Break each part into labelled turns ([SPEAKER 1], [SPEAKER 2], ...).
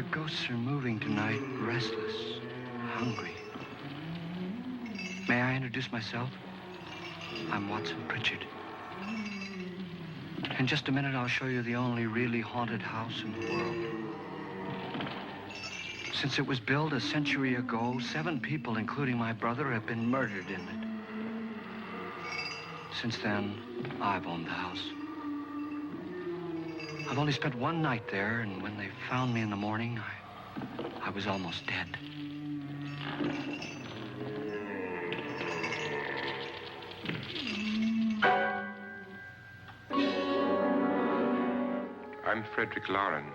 [SPEAKER 1] The ghosts are moving tonight, restless, hungry. May I introduce myself? I'm Watson Pritchard. In just a minute, I'll show you the only really haunted house in the world. Since it was built a century ago, 7 people, including my brother, have been murdered in it. Since then, I've owned the house. I've only spent one night there, and when they found me in the morning, I was almost dead.
[SPEAKER 2] I'm Frederick Lauren,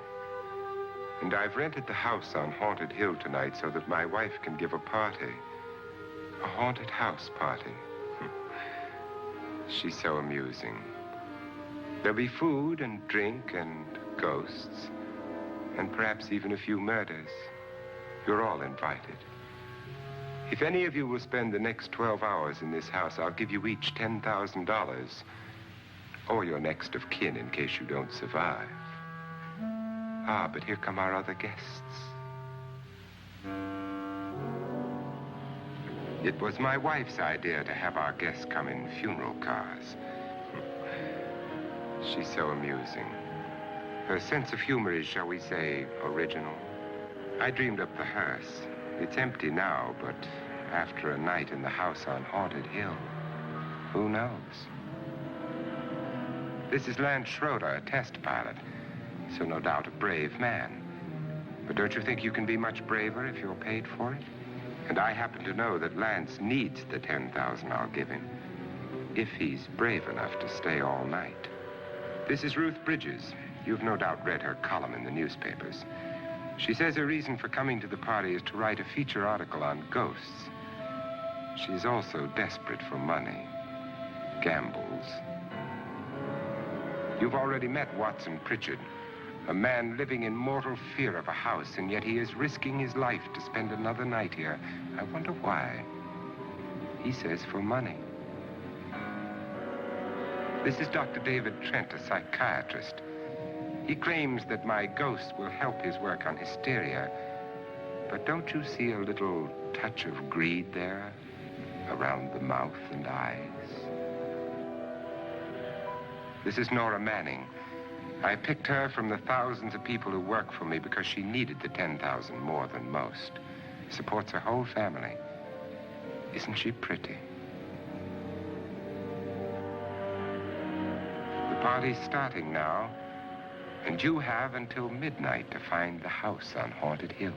[SPEAKER 2] and I've rented the house on Haunted Hill tonight so that my wife can give a party. A haunted house party. She's so amusing. There'll be food and drink and ghosts, and perhaps even a few murders. You're all invited. If any of you will spend the next 12 hours in this house, I'll give you each $10,000, or your next of kin in case you don't survive. Ah, but here come our other guests. It was my wife's idea to have our guests come in funeral cars. She's so amusing. Her sense of humor is, shall we say, original. I dreamed up the hearse. It's empty now, but after a night in the house on Haunted Hill, who knows? This is Lance Schroeder, a test pilot, so no doubt a brave man. But don't you think you can be much braver if you're paid for it? And I happen to know that Lance needs the $10,000 I'll give him, if he's brave enough to stay all night. This is Ruth Bridges. You've no doubt read her column in the newspapers. She says her reason for coming to the party is to write a feature article on ghosts. She's also desperate for money, gambles. You've already met Watson Pritchard, a man living in mortal fear of a house, and yet he is risking his life to spend another night here. I wonder why. He says for money. This is Dr. David Trent, a psychiatrist. He claims that my ghost will help his work on hysteria. But don't you see a little touch of greed there around the mouth and eyes? This is Nora Manning. I picked her from the thousands of people who work for me because she needed the $10,000 more than most. Supports her whole family. Isn't she pretty? The party's starting now, and you have until midnight to find the house on Haunted Hill.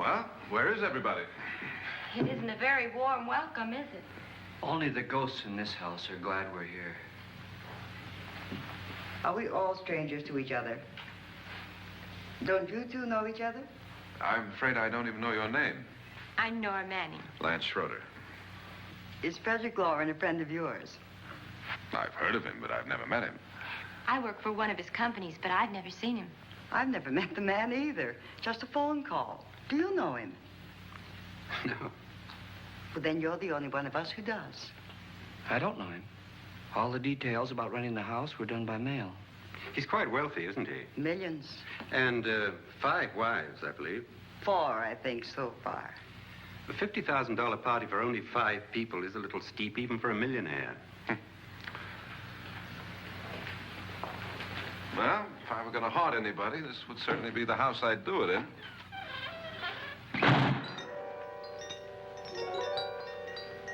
[SPEAKER 3] Well, where is everybody?
[SPEAKER 4] It isn't a very warm welcome, is it?
[SPEAKER 1] Only the ghosts in this house are glad we're here.
[SPEAKER 5] Are we all strangers to each other? Don't you two know each other?
[SPEAKER 3] I'm afraid I don't even know your name.
[SPEAKER 4] I'm Nora Manning.
[SPEAKER 3] Lance Schroeder.
[SPEAKER 5] Is Frederick Lauren a friend of yours?
[SPEAKER 3] I've heard of him, but I've never met him.
[SPEAKER 4] I work for one of his companies, but I've never seen him.
[SPEAKER 5] I've never met the man either. Just a phone call. Do you know him?
[SPEAKER 1] No,
[SPEAKER 5] Well, then you're the only one of us who does.
[SPEAKER 1] I don't know him. All the details about renting the house were done by mail.
[SPEAKER 6] He's quite wealthy, isn't he?
[SPEAKER 5] Millions.
[SPEAKER 6] And 5 wives, I believe.
[SPEAKER 5] 4, I think, so far.
[SPEAKER 6] A $50,000 party for only 5 people is a little steep, even for a millionaire.
[SPEAKER 3] Well, if I were going to haunt anybody, this would certainly be the house I'd do it in.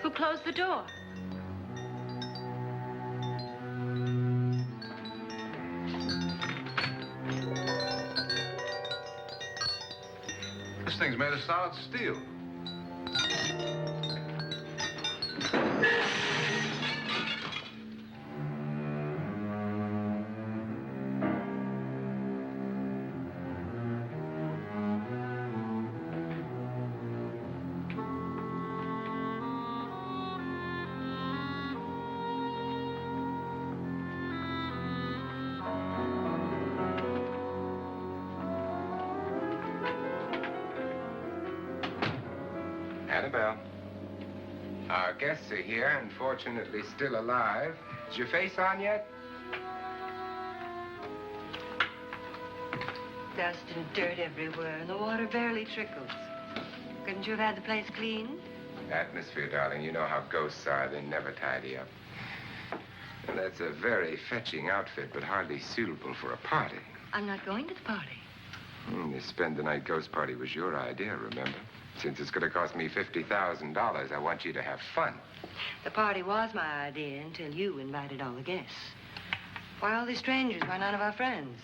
[SPEAKER 4] Who closed the door?
[SPEAKER 3] This thing's made of solid steel.
[SPEAKER 2] Annabelle. Our guests are here, unfortunately still alive. Is your face on yet?
[SPEAKER 5] Dust and dirt everywhere, and the water barely trickles. Couldn't you have had the place cleaned?
[SPEAKER 2] Atmosphere, darling. You know how ghosts are. They never tidy up. And that's a very fetching outfit, but hardly suitable for a party.
[SPEAKER 5] I'm not going to the party.
[SPEAKER 2] The spend-the-night ghost party was your idea, remember? Since it's going to cost me $50,000, I want you to have fun.
[SPEAKER 5] The party was my idea until you invited all the guests. Why all these strangers? Why none of our friends?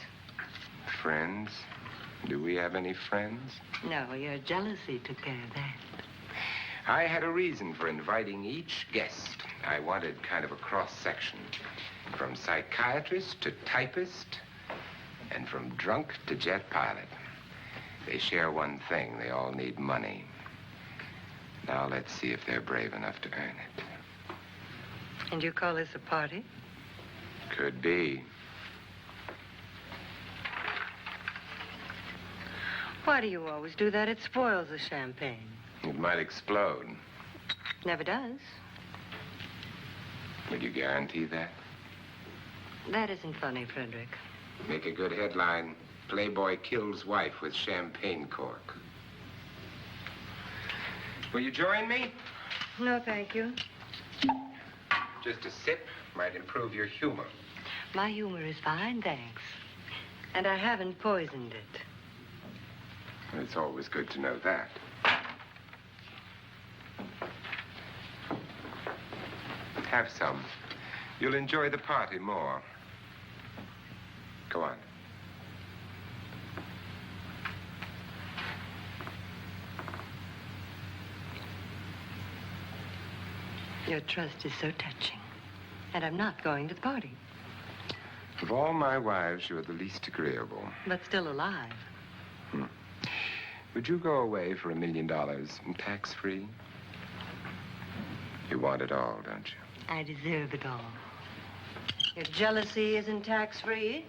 [SPEAKER 2] Friends? Do we have any friends?
[SPEAKER 5] No, your jealousy took care of that.
[SPEAKER 2] I had a reason for inviting each guest. I wanted kind of a cross-section. From psychiatrist to typist, and from drunk to jet pilot. They share one thing. They all need money. Now let's see if they're brave enough to earn it.
[SPEAKER 5] And you call this a party?
[SPEAKER 2] Could be.
[SPEAKER 5] Why do you always do that? It spoils the champagne.
[SPEAKER 2] It might explode.
[SPEAKER 5] Never does.
[SPEAKER 2] Would you guarantee that?
[SPEAKER 5] That isn't funny, Frederick.
[SPEAKER 2] Make a good headline. Playboy kills wife with champagne cork. Will you join me?
[SPEAKER 5] No, thank you.
[SPEAKER 2] Just a sip might improve your humor.
[SPEAKER 5] My humor is fine, thanks. And I haven't poisoned it.
[SPEAKER 2] It's always good to know that. Have some. You'll enjoy the party more. Go on.
[SPEAKER 5] Your trust is so touching. And I'm not going to the party.
[SPEAKER 2] Of all my wives, you're the least agreeable.
[SPEAKER 5] But still alive.
[SPEAKER 2] Would you go away for $1 million and tax-free? You want it all, don't you?
[SPEAKER 5] I deserve it all. Your jealousy isn't tax-free,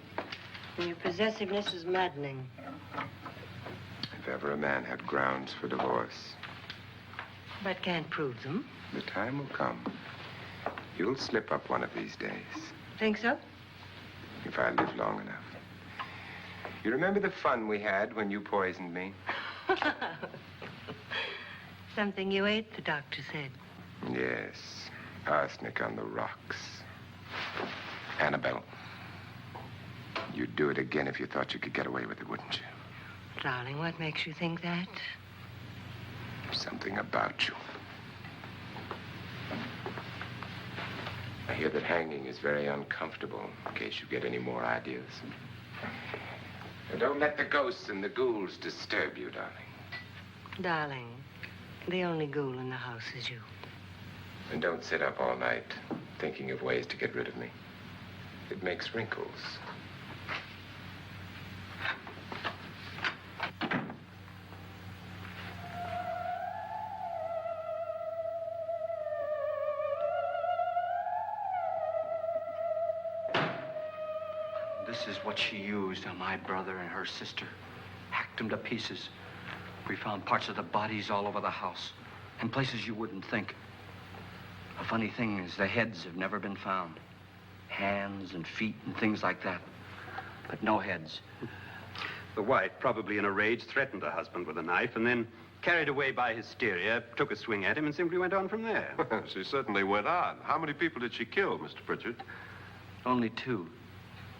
[SPEAKER 5] and your possessiveness is maddening.
[SPEAKER 2] If ever a man had grounds for divorce,
[SPEAKER 5] But can't prove them.
[SPEAKER 2] the time will come. You'll slip up one of these days,
[SPEAKER 5] Think so?
[SPEAKER 2] if I live long enough. You remember the fun we had when you poisoned me?
[SPEAKER 5] Something you ate, the doctor said.
[SPEAKER 2] Yes, arsenic on the rocks. Annabelle, you'd do it again if you thought you could get away with it, wouldn't you?
[SPEAKER 5] Darling, what makes you think that?
[SPEAKER 2] Something about you. I hear that hanging is very uncomfortable, in case you get any more ideas. And don't let the ghosts and the ghouls disturb you, darling.
[SPEAKER 5] Darling, the only ghoul in the house is you.
[SPEAKER 2] And don't sit up all night thinking of ways to get rid of me. It makes wrinkles.
[SPEAKER 1] This is what she used on my brother and her sister. Hacked them to pieces. We found parts of the bodies all over the house, in places you wouldn't think. The funny thing is the heads have never been found. Hands and feet and things like that. But no heads.
[SPEAKER 6] The wife, probably in a rage, threatened her husband with a knife and then, carried away by hysteria, took a swing at him and simply went on from there.
[SPEAKER 3] She certainly went on. How many people did she kill, Mr. Pritchard?
[SPEAKER 1] Only two.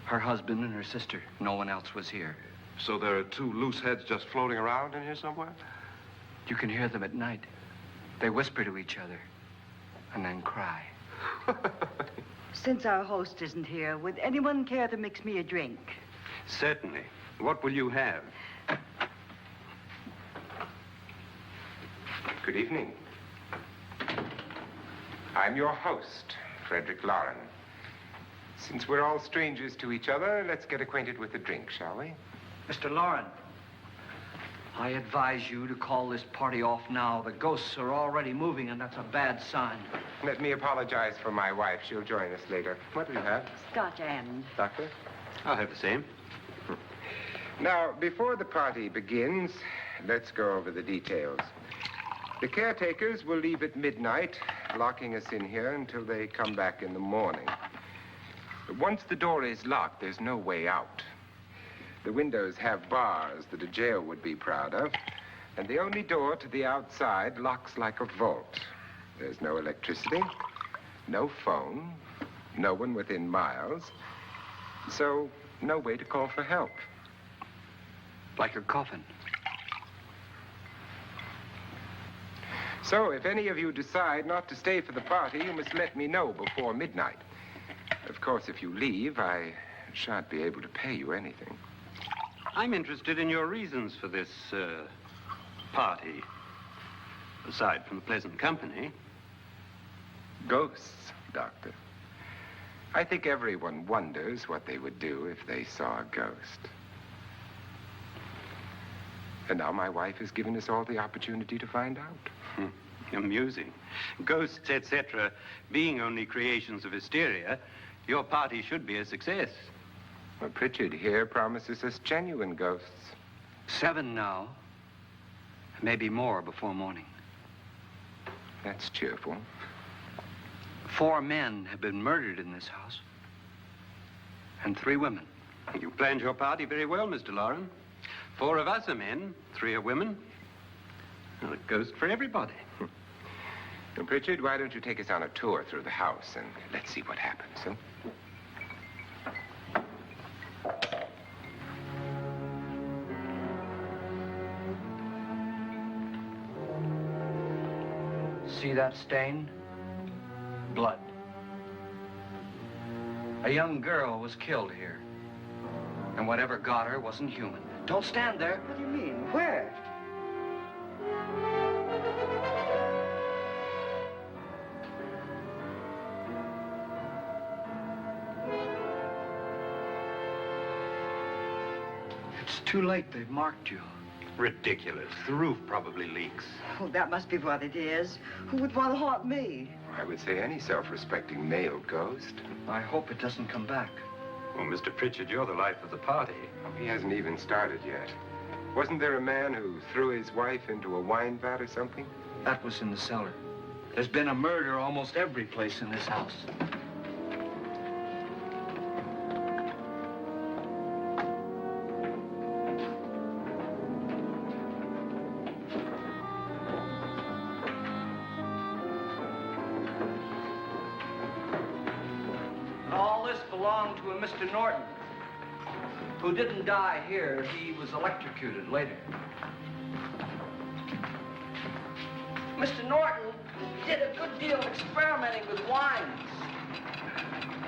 [SPEAKER 1] Her husband and her sister. No one else was here.
[SPEAKER 3] So there are two loose heads just floating around in here somewhere?
[SPEAKER 1] You can hear them at night. They whisper to each other and then cry.
[SPEAKER 7] Since our host isn't here, would anyone care to mix me a drink?
[SPEAKER 6] Certainly. What will you have?
[SPEAKER 2] Good evening. I'm your host, Frederick Lauren. Since we're all strangers to each other, let's get acquainted with a drink, shall we?
[SPEAKER 1] Mr. Lauren, I advise you to call this party off now. The ghosts are already moving, and that's a bad sign.
[SPEAKER 2] Let me apologize for my wife. She'll join us later. What do you have?
[SPEAKER 7] Scotch and.
[SPEAKER 2] Doctor?
[SPEAKER 6] I'll have the same.
[SPEAKER 2] Now, before the party begins, let's go over the details. The caretakers will leave at midnight, locking us in here until they come back in the morning. Once the door is locked, there's no way out. The windows have bars that a jail would be proud of, and the only door to the outside locks like a vault. There's no electricity, no phone, no one within miles, so no way to call for help.
[SPEAKER 1] Like a coffin.
[SPEAKER 2] So if any of you decide not to stay for the party, you must let me know before midnight. Of course, if you leave, I shan't be able to pay you anything.
[SPEAKER 6] I'm interested in your reasons for this, party. Aside from the pleasant company.
[SPEAKER 2] Ghosts, Doctor. I think everyone wonders what they would do if they saw a ghost. And now my wife has given us all the opportunity to find out.
[SPEAKER 6] Amusing. Ghosts, etc., being only creations of hysteria, your party should be a success.
[SPEAKER 2] Well, Pritchard here promises us genuine ghosts.
[SPEAKER 1] 7 now. Maybe more before morning.
[SPEAKER 2] That's cheerful.
[SPEAKER 1] 4 men have been murdered in this house. And 3 women.
[SPEAKER 6] You planned your party very well, Mr. Lauren. 4 of us are men, 3 are women. Well, a ghost for everybody.
[SPEAKER 2] And Pritchard, why don't you take us on a tour through the house and let's see what happens, huh?
[SPEAKER 1] See that stain? Blood. A young girl was killed here. And whatever got her wasn't human. Don't stand there.
[SPEAKER 7] What do you mean? Where?
[SPEAKER 1] It's too late. They've marked you.
[SPEAKER 6] Ridiculous. The roof probably leaks.
[SPEAKER 7] Oh, that must be what it is. Who would want to haunt me?
[SPEAKER 2] I would say any self-respecting male ghost.
[SPEAKER 1] I hope it doesn't come back.
[SPEAKER 6] Well, Mr. Pritchard, you're the life of the party.
[SPEAKER 2] Oh, he hasn't even started yet. Wasn't there a man who threw his wife into a wine vat or something?
[SPEAKER 1] That was in the cellar. There's been a murder almost every place in this house. All this belonged to a Mr. Norton, who didn't die here. He was electrocuted later. Mr. Norton did a good deal of experimenting with wines,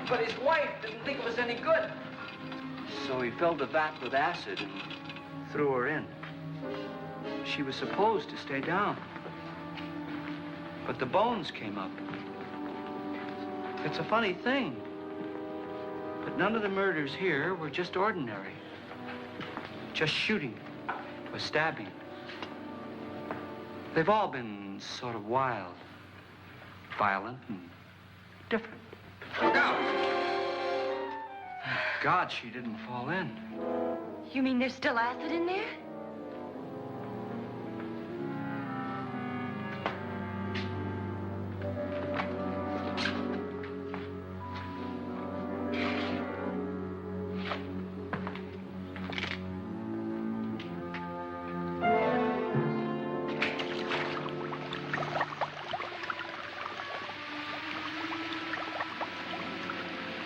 [SPEAKER 1] but his wife didn't think it was any good. So he filled the vat with acid and threw her in. she was supposed to stay down. But the bones came up. It's a funny thing, but none of the murders here were just ordinary. Just shooting or stabbing. They've all been sort of wild, violent, and different.
[SPEAKER 3] Look out!
[SPEAKER 1] Thank God she didn't fall in.
[SPEAKER 4] You mean there's still acid in there?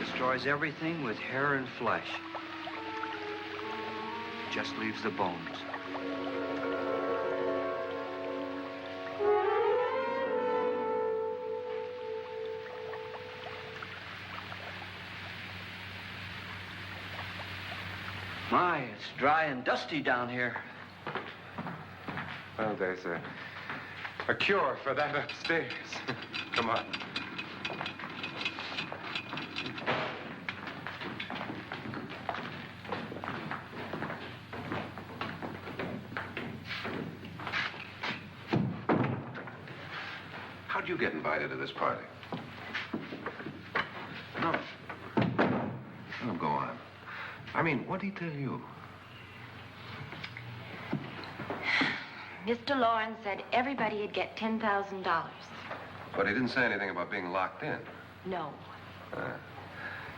[SPEAKER 1] Destroys everything with hair and flesh. Just leaves the bones. My, it's dry and dusty down here.
[SPEAKER 2] Well, there's a cure for that upstairs. Come on.
[SPEAKER 3] How'd you get invited to this party? No. No, go on. I mean, what'd he tell you?
[SPEAKER 4] Mr. Lawrence said everybody'd get $10,000.
[SPEAKER 3] But he didn't say anything about being locked in.
[SPEAKER 4] No.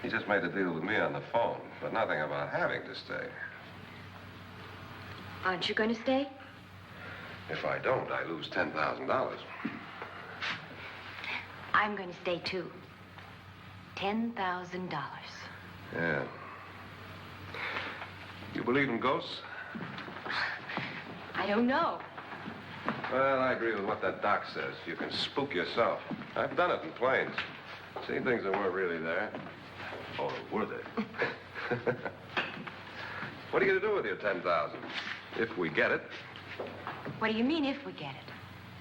[SPEAKER 3] He just made a deal with me on the phone, but nothing about having to stay.
[SPEAKER 4] Aren't you going to stay?
[SPEAKER 3] If I don't, I lose $10,000.
[SPEAKER 4] I'm going to stay, too. $10,000.
[SPEAKER 3] Yeah. You believe in ghosts?
[SPEAKER 4] I don't know.
[SPEAKER 3] Well, I agree with what that doc says. You can spook yourself. I've done it in planes. Seen things that weren't really there. Or were they? What are you going to do with your $10,000? If we get it.
[SPEAKER 4] What do you mean, if we get it?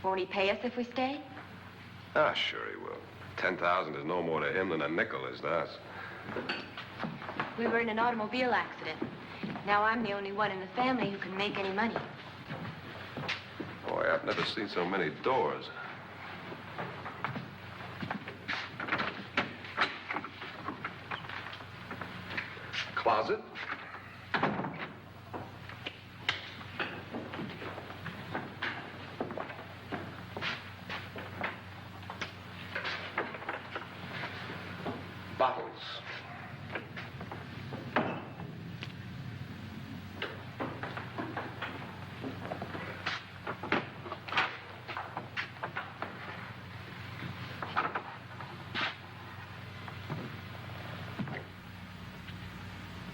[SPEAKER 4] Won't he pay us if we stay?
[SPEAKER 3] Ah, sure he will. 10,000 is no more to him than a nickel is to us.
[SPEAKER 4] We were in an automobile accident. Now I'm the only one in the family who can make any money.
[SPEAKER 3] Boy, I've never seen so many doors. Closet? Bottles.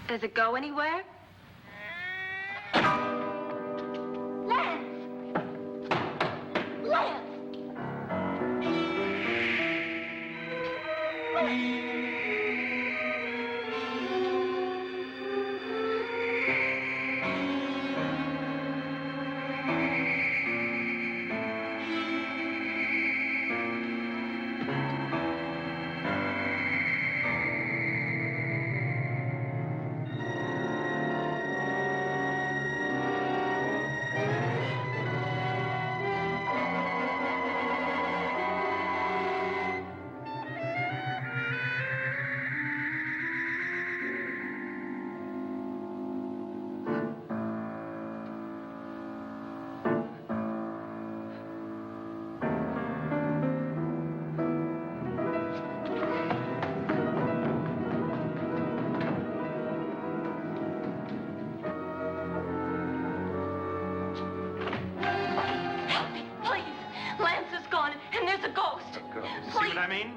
[SPEAKER 4] Does it go anywhere? Lance! Lance!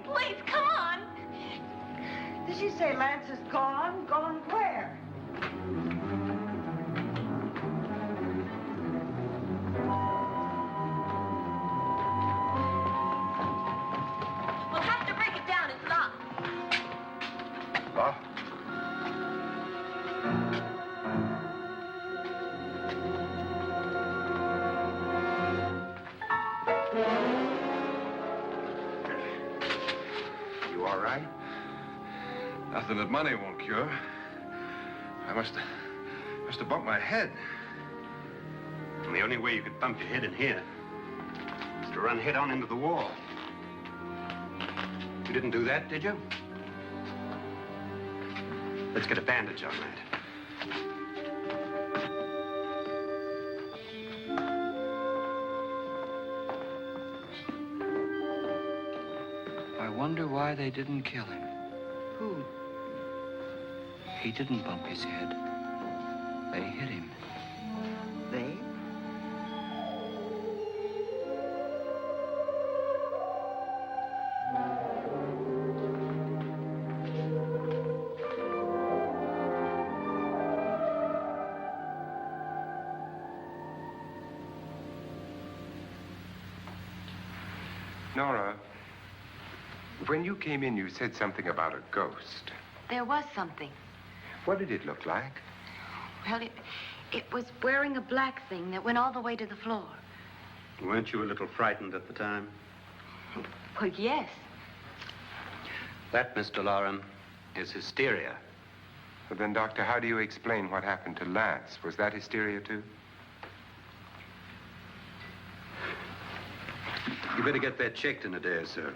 [SPEAKER 4] Please, come on.
[SPEAKER 7] Did she say Lance is gone? Gone where?
[SPEAKER 4] We'll have to break it down. It's locked.
[SPEAKER 3] What? something that money won't cure. I must have bumped my head.
[SPEAKER 6] And the only way you could bump your head in here is to run head on into the wall. You didn't do that, did you? Let's get a bandage on that.
[SPEAKER 1] I wonder why they didn't kill him.
[SPEAKER 7] Who?
[SPEAKER 1] He didn't bump his head. They hit him.
[SPEAKER 7] They?
[SPEAKER 2] Nora, when you came in, you said something about a ghost.
[SPEAKER 4] There was something.
[SPEAKER 2] What did it look like?
[SPEAKER 4] Well, it was wearing a black thing that went all the way to the floor.
[SPEAKER 6] Weren't you a little frightened at the time?
[SPEAKER 4] Well, yes.
[SPEAKER 6] That, Mr. Loren, is hysteria.
[SPEAKER 2] Well, then, Doctor, how do you explain what happened to Lance? Was that hysteria, too?
[SPEAKER 6] You better get that checked in a day or so.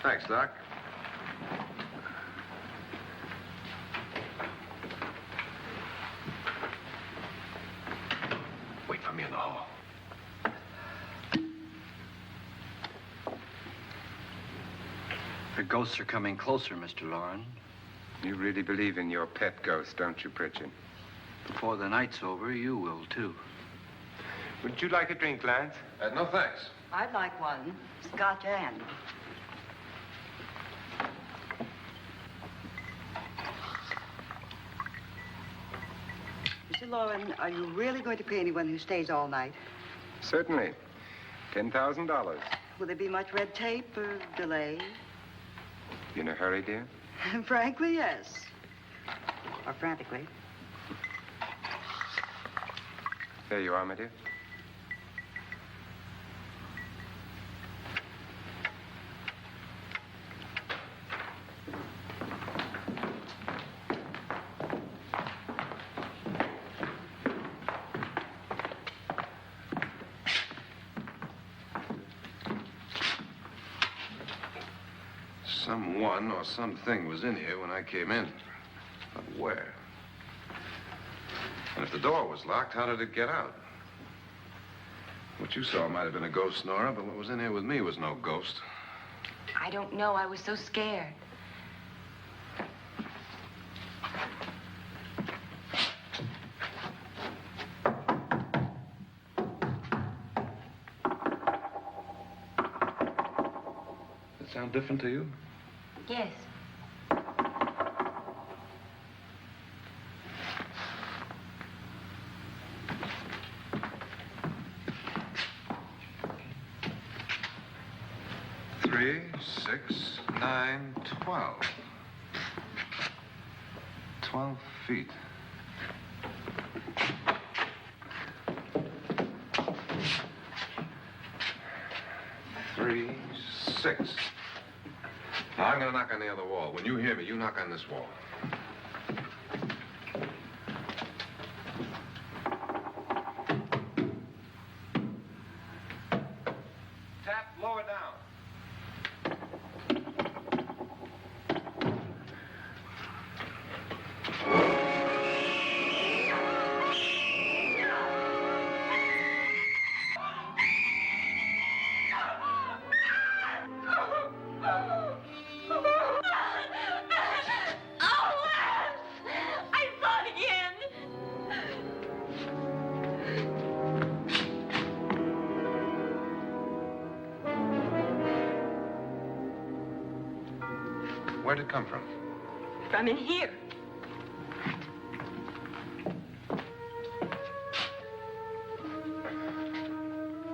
[SPEAKER 3] Thanks, Doc. Wait for me in the hall.
[SPEAKER 1] The ghosts are coming closer, Mr. Loren.
[SPEAKER 2] You really believe in your pet ghost, don't you, Pritchard?
[SPEAKER 1] Before the night's over, you will, too.
[SPEAKER 2] Would you like a drink, Lance?
[SPEAKER 3] No, thanks.
[SPEAKER 7] I'd like one. Scotch and. Mr. Loren, are you really going to pay anyone who stays all night?
[SPEAKER 2] Certainly. $10,000.
[SPEAKER 7] Will there be much red tape or delay?
[SPEAKER 2] You in a hurry, dear?
[SPEAKER 7] Frankly, yes. Or frantically.
[SPEAKER 2] There you are, my dear.
[SPEAKER 3] Someone or something was in here when I came in. But where? And if the door was locked, how did it get out? What you saw might have been a ghost, Nora, but what was in here with me was no ghost.
[SPEAKER 4] I don't know. I was so scared.
[SPEAKER 3] Does it sound different to you?
[SPEAKER 4] Yes.
[SPEAKER 3] Three, 6, 9, 12. 12 feet. Three, 6. Now, I'm going to knock on the other wall. When you hear me, you knock on this wall. Tap lower down. Where'd it come from?
[SPEAKER 4] From in here.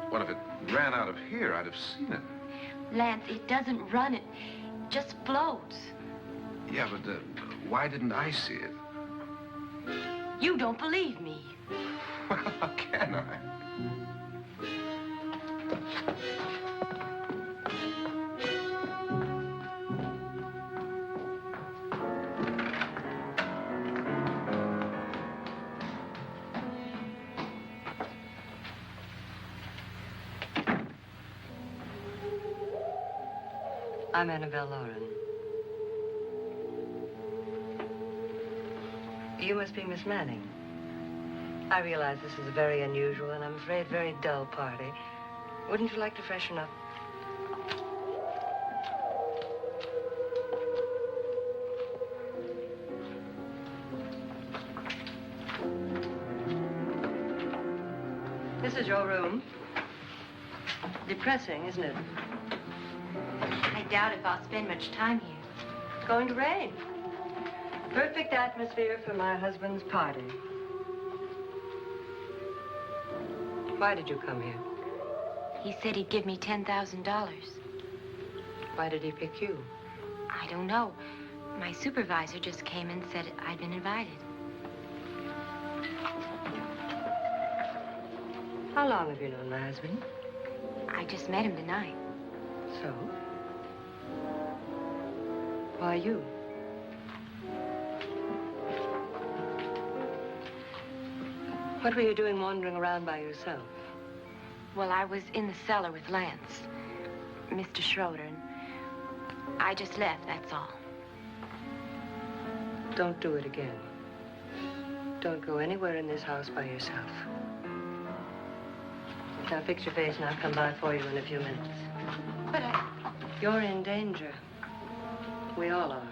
[SPEAKER 3] What if it ran out of here? I'd have seen it.
[SPEAKER 4] Lance, it doesn't run. It just floats.
[SPEAKER 3] Yeah, but why didn't I see it?
[SPEAKER 4] You don't believe me.
[SPEAKER 3] Well, how can I?
[SPEAKER 5] I'm Annabelle Lauren. You must be Miss Manning. I realize this is a very unusual and I'm afraid very dull party. Wouldn't you like to freshen up? This is your room. Depressing, isn't it?
[SPEAKER 4] I doubt if I'll spend much time here.
[SPEAKER 5] It's going to rain. Perfect atmosphere for my husband's party. Why did you come here?
[SPEAKER 4] He said he'd give me $10,000.
[SPEAKER 5] Why did he pick you?
[SPEAKER 4] I don't know. My supervisor just came and said I'd been invited.
[SPEAKER 5] How long have you known my husband?
[SPEAKER 4] I just met him tonight.
[SPEAKER 5] So? Why you? What were you doing wandering around by yourself?
[SPEAKER 4] Well, I was in the cellar with Lance, Mr. Schroeder, and I just left, that's all.
[SPEAKER 5] Don't do it again. Don't go anywhere in this house by yourself. Now fix your face and I'll come by for you in a few minutes.
[SPEAKER 4] But
[SPEAKER 5] You're in danger. We all are.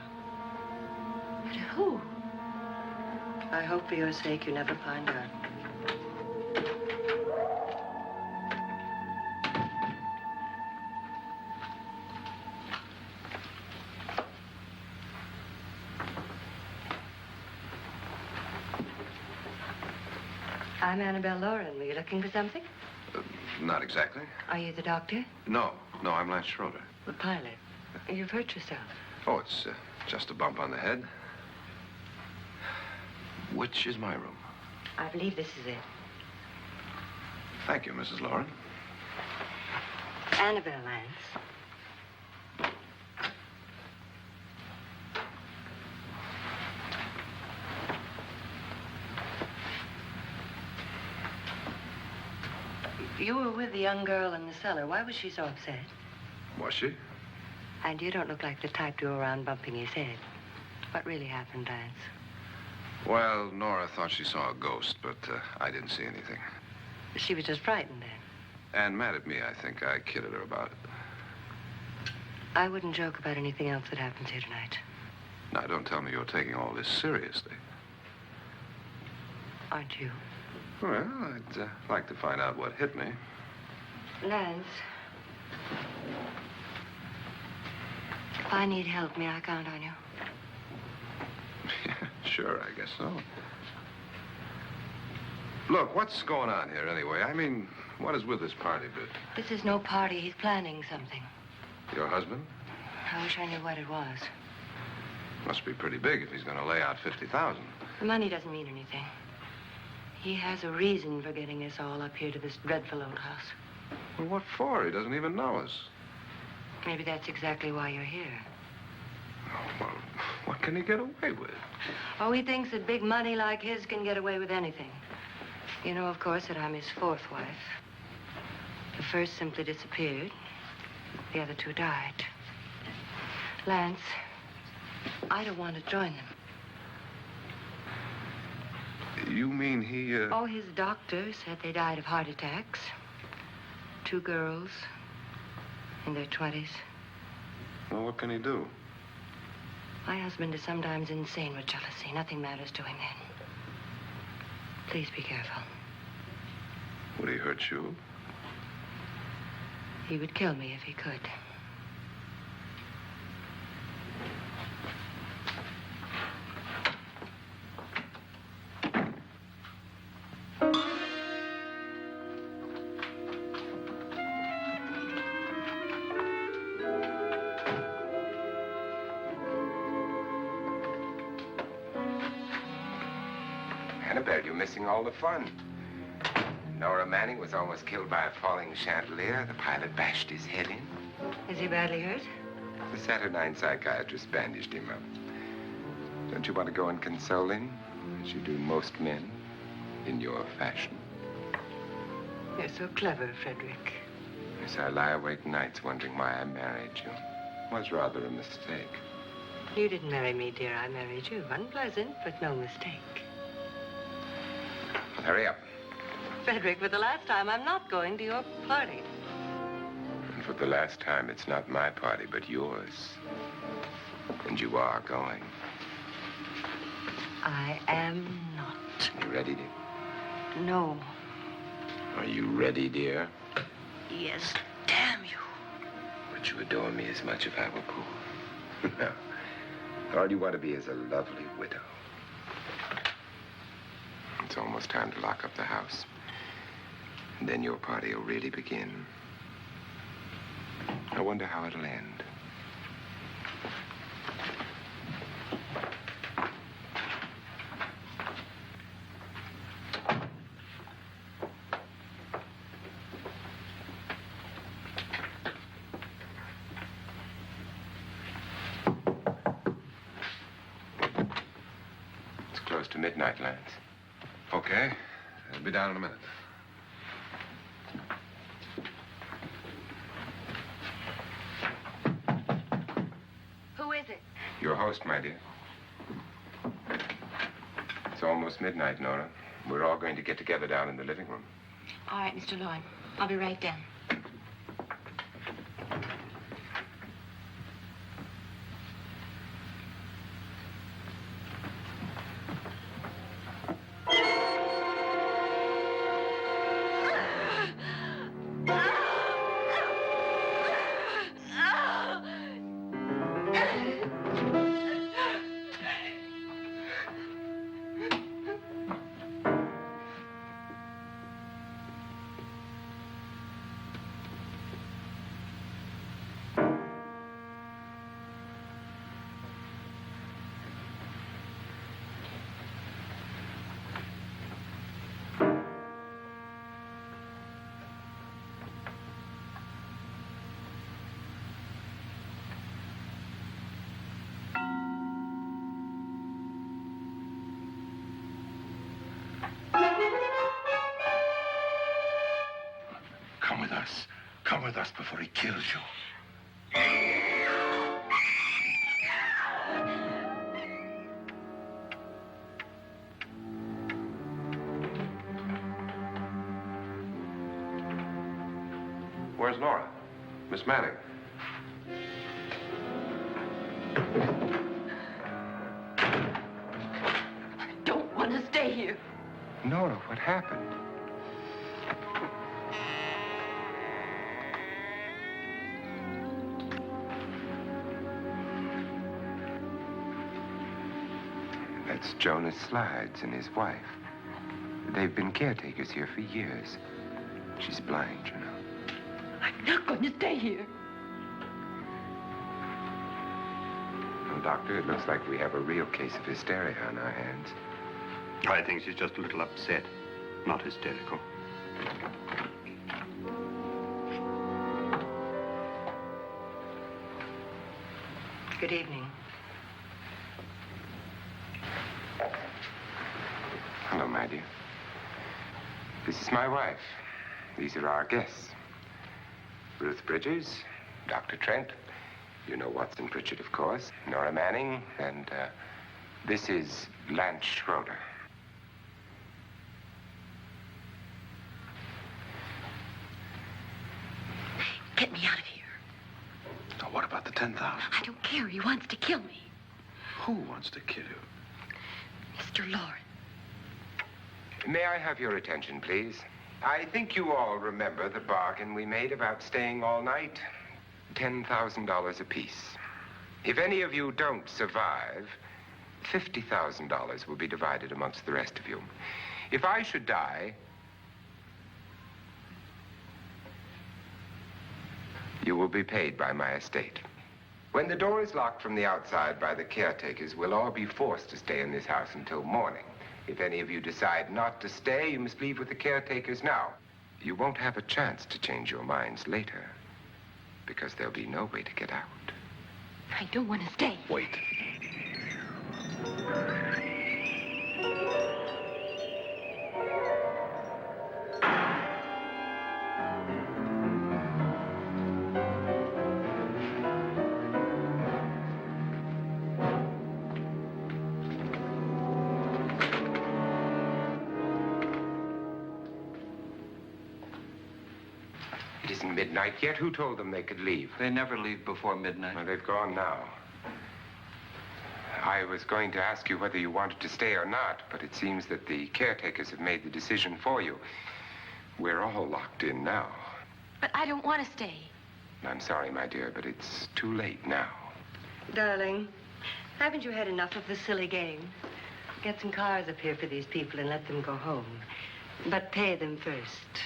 [SPEAKER 4] but who?
[SPEAKER 5] I hope for your sake you never find out. I'm Annabelle Lauren. Were you looking for something?
[SPEAKER 3] Not exactly.
[SPEAKER 5] Are you the doctor?
[SPEAKER 3] No, I'm Lance Schroeder.
[SPEAKER 5] The pilot. You've hurt yourself.
[SPEAKER 3] Oh, it's just a bump on the head. Which is my room?
[SPEAKER 5] I believe this is it.
[SPEAKER 3] Thank you, Mrs. Lauren.
[SPEAKER 5] Annabelle Lance. You were with the young girl in the cellar. Why was she so upset?
[SPEAKER 3] Was she?
[SPEAKER 5] And you don't look like the type to go around bumping his head. What really happened, Lance?
[SPEAKER 3] Well, Nora thought she saw a ghost, but I didn't see anything.
[SPEAKER 5] She was just frightened then.
[SPEAKER 3] And mad at me, I think. I kidded her about it.
[SPEAKER 5] I wouldn't joke about anything else that happens here tonight.
[SPEAKER 3] Now, don't tell me you're taking all this seriously.
[SPEAKER 5] Aren't you?
[SPEAKER 3] Well, I'd like to find out what hit me.
[SPEAKER 5] Lance. If I need help, may I count on you?
[SPEAKER 3] Sure, I guess so. Look, what's going on here anyway? I mean, what is with this party bit?
[SPEAKER 5] This is no party. He's planning something.
[SPEAKER 3] Your husband?
[SPEAKER 5] I wish I knew what it was.
[SPEAKER 3] Must be pretty big if he's going to lay out 50,000.
[SPEAKER 5] The money doesn't mean anything. He has a reason for getting us all up here to this dreadful old house.
[SPEAKER 3] Well, what for? He doesn't even know us.
[SPEAKER 5] Maybe that's exactly why you're here.
[SPEAKER 3] Oh, well, what can he get away with?
[SPEAKER 5] Oh, he thinks that big money like his can get away with anything. You know, of course, that I'm his fourth wife. The first simply disappeared. The other two died. Lance, I don't want to join them.
[SPEAKER 3] You mean he,
[SPEAKER 5] Oh, his doctor said they died of heart attacks. 2 girls in their 20s.
[SPEAKER 3] Well, what can he do?
[SPEAKER 5] My husband is sometimes insane with jealousy. Nothing matters to him then. Please be careful.
[SPEAKER 3] Would he hurt you?
[SPEAKER 5] He would kill me if he could.
[SPEAKER 2] Annabelle, you're missing all the fun. Nora Manning was almost killed by a falling chandelier. The pilot bashed his head in.
[SPEAKER 5] Is he badly hurt?
[SPEAKER 2] The Saturnine psychiatrist bandaged him up. Don't you want to go and console him, as you do most men, in your fashion?
[SPEAKER 5] You're so clever, Frederick.
[SPEAKER 2] Yes, I lie awake nights wondering why I married you. Was rather a mistake.
[SPEAKER 5] You didn't marry me, dear. I married you. Unpleasant, but no mistake.
[SPEAKER 2] Hurry up.
[SPEAKER 5] Frederick, for the last time, I'm not going to your party.
[SPEAKER 2] And for the last time, it's not my party, but yours. And you are going.
[SPEAKER 5] I am not.
[SPEAKER 2] You ready, dear?
[SPEAKER 5] No.
[SPEAKER 2] Are you ready, dear?
[SPEAKER 5] Yes, damn you.
[SPEAKER 2] Would you adore me as much if I were poor? No. All you want to be is a lovely widow. It's almost time to lock up the house. And then your party will really begin. I wonder how it'll end. It's close to midnight, Lance.
[SPEAKER 3] Okay. I'll be down in a minute.
[SPEAKER 4] Who is it?
[SPEAKER 2] Your host, my dear. It's almost midnight, Nora. We're all going to get together down in the living room.
[SPEAKER 4] All right, Mr. Lloyd. I'll be right down.
[SPEAKER 3] Come with us. Come with us before he kills you. Where's Nora? Miss Manning.
[SPEAKER 4] I don't want to stay here.
[SPEAKER 2] Nora, what happened? That's Jonas Slides and his wife. They've been caretakers here for years. She's blind, you know.
[SPEAKER 4] I'm not going to stay here.
[SPEAKER 2] Well, Doctor, it looks like we have a real case of hysteria on our hands.
[SPEAKER 6] I think she's just a little upset, not hysterical.
[SPEAKER 5] Good evening.
[SPEAKER 2] Hello, my dear. This is my wife. These are our guests. Ruth Bridges, Dr. Trent. You know Watson Pritchard, of course. Nora Manning, and this is Lance Schroeder.
[SPEAKER 4] Get me out of here.
[SPEAKER 3] Now, what about the 10,000?
[SPEAKER 4] I don't care. He wants to kill me.
[SPEAKER 3] Who wants to kill you?
[SPEAKER 4] Mr. Lawrence.
[SPEAKER 2] May I have your attention, please? I think you all remember the bargain we made about staying all night. $10,000 apiece. If any of you don't survive, $50,000 will be divided amongst the rest of you. If I should die, you will be paid by my estate. When the door is locked from the outside by the caretakers, we'll all be forced to stay in this house until morning. If any of you decide not to stay, you must leave with the caretakers now. You won't have a chance to change your minds later, because there'll be no way to get out.
[SPEAKER 4] I don't want to stay.
[SPEAKER 3] Wait.
[SPEAKER 2] It isn't midnight yet. Who told them they could leave?
[SPEAKER 1] They never leave before midnight.
[SPEAKER 2] Well, they've gone now. I was going to ask you whether you wanted to stay or not, but it seems that the caretakers have made the decision for you. We're all locked in now.
[SPEAKER 4] But I don't want to stay.
[SPEAKER 2] I'm sorry, my dear, but it's too late now.
[SPEAKER 5] Darling, haven't you had enough of the silly game? Get some cars up here for these people and let them go home. But pay them first.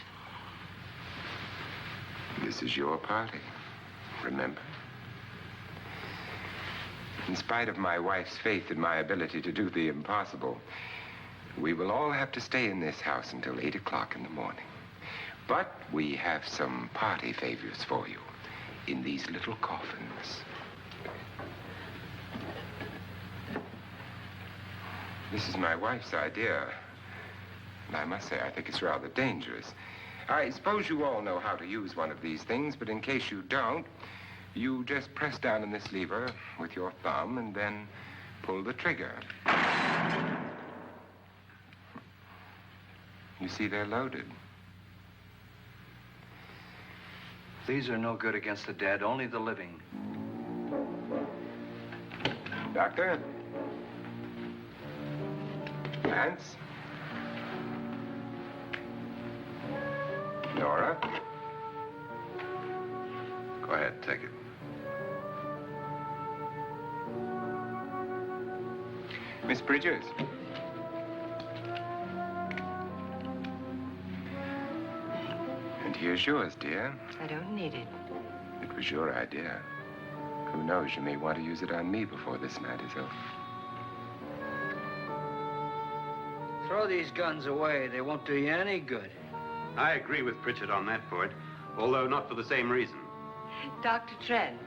[SPEAKER 2] This is your party, remember? In spite of my wife's faith in my ability to do the impossible, we will all have to stay in this house until 8 o'clock in the morning. But we have some party favors for you in these little coffins. This is my wife's idea. And I must say, I think it's rather dangerous. I suppose you all know how to use one of these things, but in case you don't, you just press down on this lever with your thumb and then pull the trigger. You see, they're loaded.
[SPEAKER 1] These are no good against the dead, only the living.
[SPEAKER 2] Doctor? Lance? Nora?
[SPEAKER 3] Go ahead, take it.
[SPEAKER 2] Miss Bridges? And here's yours, dear.
[SPEAKER 5] I don't need it.
[SPEAKER 2] It was your idea. Who knows, you may want to use it on me before this night is over.
[SPEAKER 1] Throw these guns away. They won't do you any good.
[SPEAKER 6] I agree with Pritchard on that point, although not for the same reason.
[SPEAKER 5] Dr. Trent,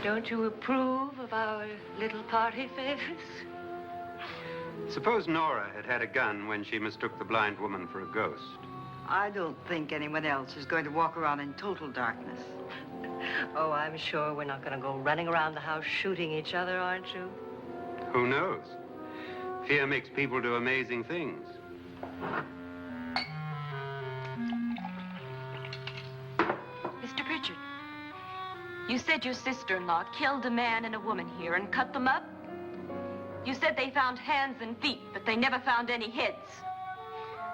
[SPEAKER 5] don't you approve of our little party favors?
[SPEAKER 6] Suppose Nora had had a gun when she mistook the blind woman for a ghost.
[SPEAKER 7] I don't think anyone else is going to walk around in total darkness.
[SPEAKER 5] Oh, I'm sure we're not going to go running around the house shooting each other, aren't you?
[SPEAKER 6] Who knows? Fear makes people do amazing things.
[SPEAKER 4] Mr. Pritchard, you said your sister-in-law killed a man and a woman here and cut them up? You said they found hands and feet, but they never found any heads.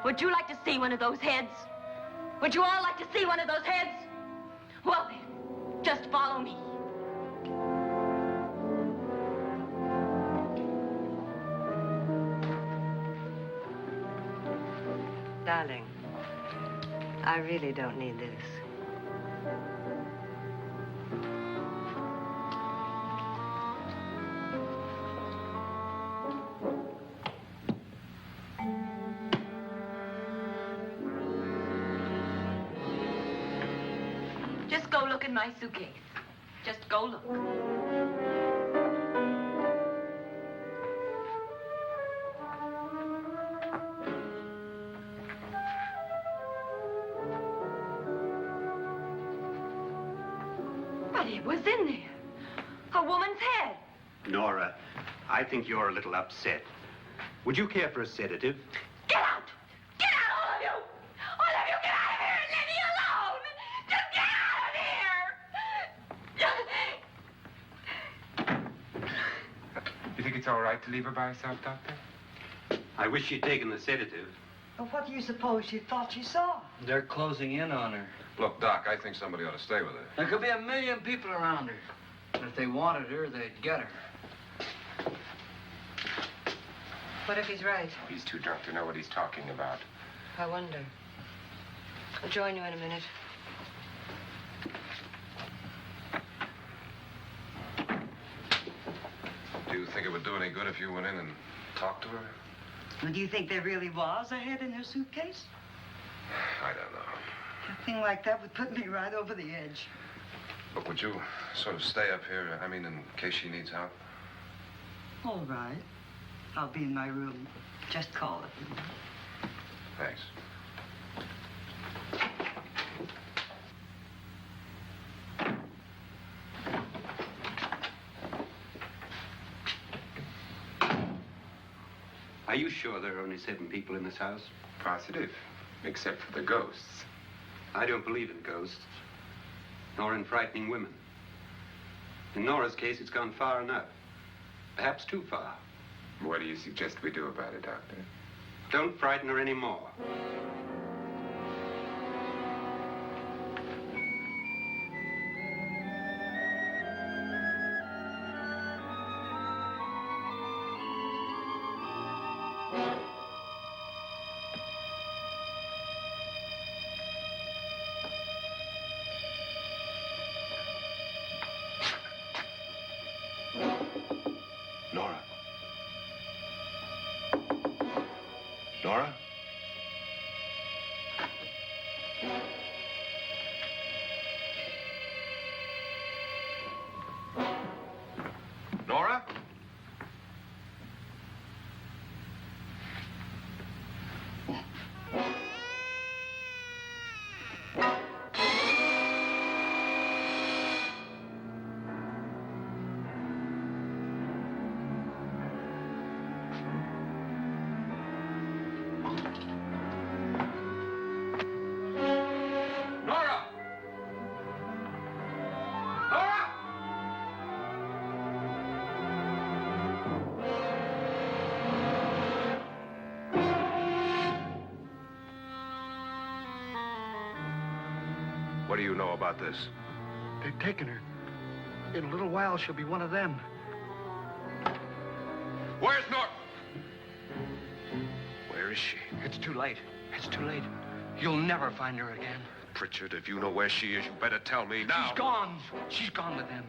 [SPEAKER 4] Would you like to see one of those heads? Would you all like to see one of those heads? Well then, just follow me.
[SPEAKER 5] Darling, I really don't need this.
[SPEAKER 4] Just go look in my suitcase. Just go look. But it was in there. A woman's head.
[SPEAKER 6] Nora, I think you're a little upset. Would you care for a sedative?
[SPEAKER 4] Get out! Get out, all of you! All of you, get out of here and leave me alone! Just get out of here!
[SPEAKER 2] You think it's all right to leave her by herself, Doctor?
[SPEAKER 6] I wish she'd taken the sedative.
[SPEAKER 7] Well, what do you suppose she thought she saw?
[SPEAKER 1] They're closing in on her.
[SPEAKER 3] Look, Doc, I think somebody ought to stay with her.
[SPEAKER 1] There could be 1 million people around her. And if they wanted her, they'd get her.
[SPEAKER 5] What if he's right?
[SPEAKER 2] He's too drunk to know what he's talking about.
[SPEAKER 5] I wonder. I'll join you in a minute.
[SPEAKER 3] Do you think it would do any good if you went in and talked to her?
[SPEAKER 7] Well, do you think there really was a head in her suitcase?
[SPEAKER 3] I don't know.
[SPEAKER 7] A thing like that would put me right over the edge.
[SPEAKER 3] Look, would you sort of stay up here, in case she needs help?
[SPEAKER 7] All right. I'll be in my room. Just call it.
[SPEAKER 3] Thanks.
[SPEAKER 6] Are you sure there are only 7 people in this house?
[SPEAKER 2] Positive. Except for the ghosts.
[SPEAKER 6] I don't believe in ghosts, nor in frightening women. In Nora's case, it's gone far enough. Perhaps too far.
[SPEAKER 2] What do you suggest we do about it, Doctor?
[SPEAKER 6] Don't frighten her anymore.
[SPEAKER 3] Nora? Nora? Nora? Nora! Nora! What do you know about this?
[SPEAKER 1] They've taken her. In a little while, she'll be one of them.
[SPEAKER 3] Where's Nora? Where is she?
[SPEAKER 1] It's too late. It's too late. You'll never find her again.
[SPEAKER 3] Pritchard, if you know where she is, you better tell me now.
[SPEAKER 1] She's gone. She's gone with them.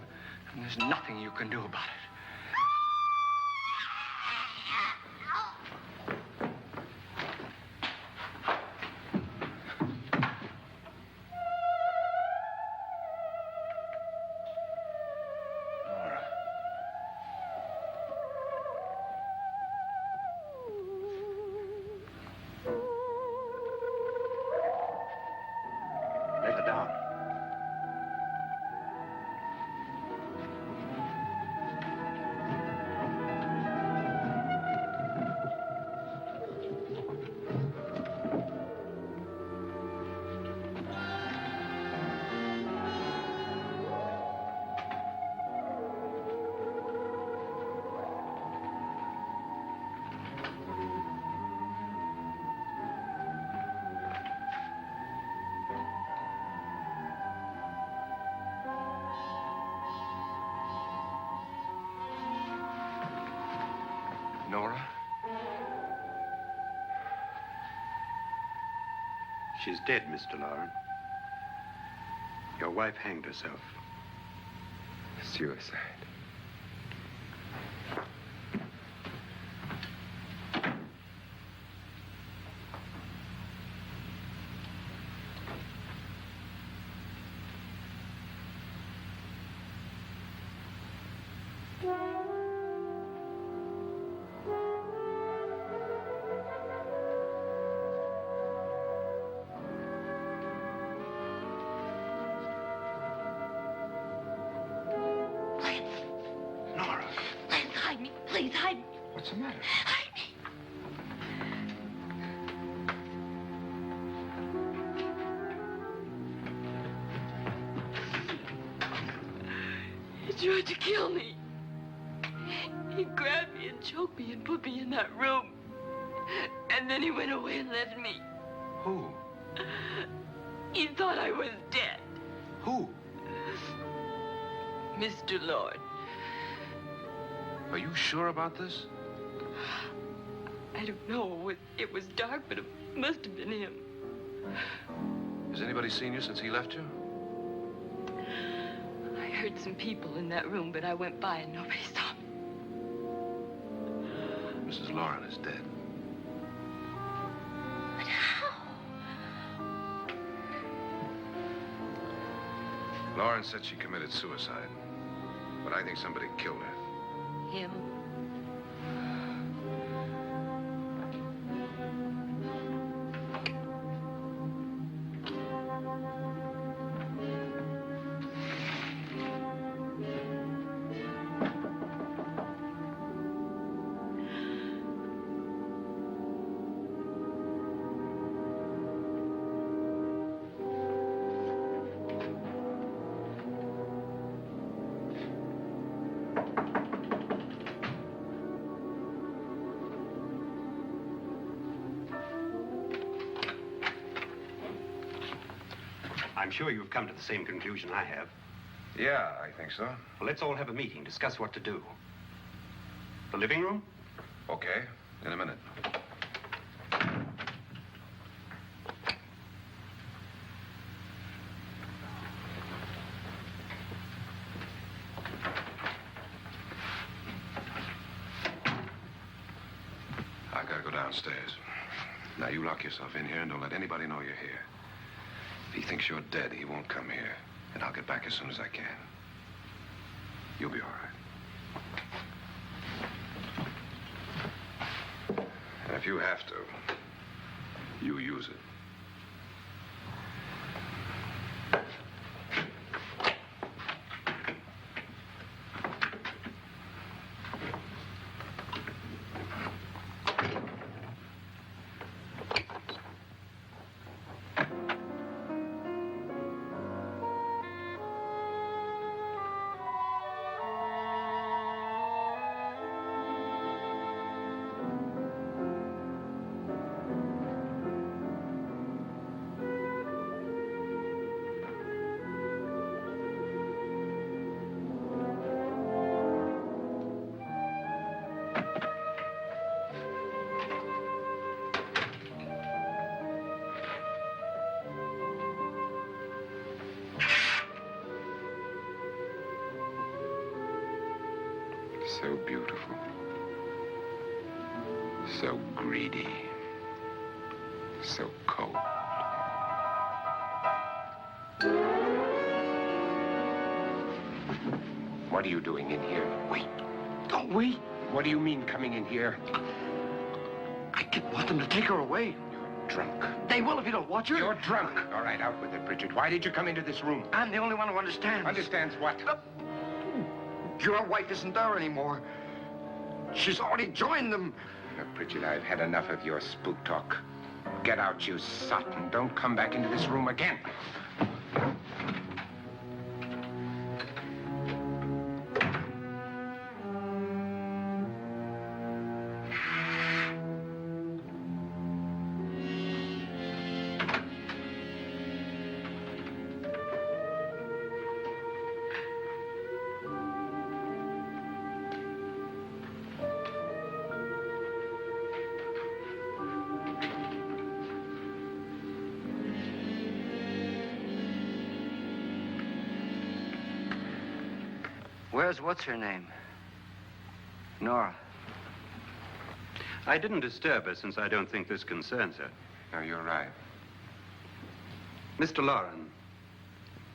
[SPEAKER 1] And there's nothing you can do about it.
[SPEAKER 3] Nora.
[SPEAKER 1] Lay her down.
[SPEAKER 3] Nora?
[SPEAKER 6] She's dead, Mr. Lauren. Your wife hanged herself.
[SPEAKER 2] Suicide.
[SPEAKER 3] Nora,
[SPEAKER 4] Lance, hide me. Please, hide me.
[SPEAKER 2] What's the matter?
[SPEAKER 4] Hide me. He tried to kill me. He grabbed me and choked me and put me in that room. And then he went away and left me.
[SPEAKER 3] who?
[SPEAKER 4] He thought I was dead.
[SPEAKER 3] Who?
[SPEAKER 4] Mr. Lord.
[SPEAKER 3] Are you sure about this?
[SPEAKER 4] I don't know. It was dark, but it must have been him.
[SPEAKER 3] Has anybody seen you since he left you?
[SPEAKER 4] I heard some people in that room, but I went by and nobody saw me.
[SPEAKER 3] Mrs. Lauren is dead.
[SPEAKER 4] But how?
[SPEAKER 3] Lauren said she committed suicide, but I think somebody killed her.
[SPEAKER 4] Him?
[SPEAKER 6] I'm sure you've come to the same conclusion I have.
[SPEAKER 3] Yeah, I think so.
[SPEAKER 6] Well, let's all have a meeting, discuss what to do. The living room?
[SPEAKER 3] Okay, in a minute. I gotta go downstairs. Now, you lock yourself in here and don't let anybody know you're here. If he thinks you're dead, he won't come here. And I'll get back as soon as I can. You'll be all right. And if you have to, you use it. So beautiful. So greedy. So cold. What are you doing in here?
[SPEAKER 1] Wait. Don't wait.
[SPEAKER 2] What do you mean coming in here?
[SPEAKER 1] I didn't want them to take her away.
[SPEAKER 2] You're drunk.
[SPEAKER 1] They will if you don't watch her.
[SPEAKER 2] You're drunk. All right, out with it, Bridget. Why did you come into this room?
[SPEAKER 1] I'm the only one who understands.
[SPEAKER 2] Understands what?
[SPEAKER 1] Your wife isn't there anymore. She's already joined them.
[SPEAKER 2] Bridget, I've had enough of your spook talk. Get out, you sot, and don't come back into this room again.
[SPEAKER 1] Where's what's-her-name? Nora.
[SPEAKER 6] I didn't disturb her since I don't think this concerns her.
[SPEAKER 2] No, you're right.
[SPEAKER 6] Mr. Loren,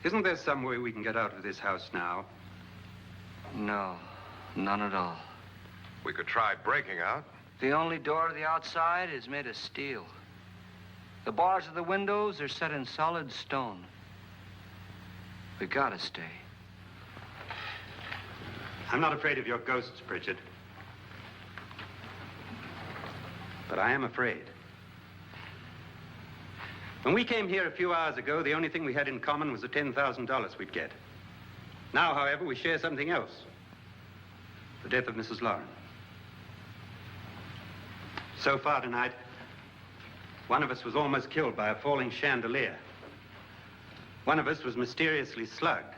[SPEAKER 6] isn't there some way we can get out of this house now?
[SPEAKER 1] No, none at all.
[SPEAKER 3] We could try breaking out.
[SPEAKER 1] The only door to the outside is made of steel. The bars of the windows are set in solid stone. We gotta stay.
[SPEAKER 6] I'm not afraid of your ghosts, Bridget. But I am afraid. When we came here a few hours ago, the only thing we had in common was the $10,000 we'd get. Now, however, we share something else. The death of Mrs. Loren. So far tonight, one of us was almost killed by a falling chandelier. One of us was mysteriously slugged.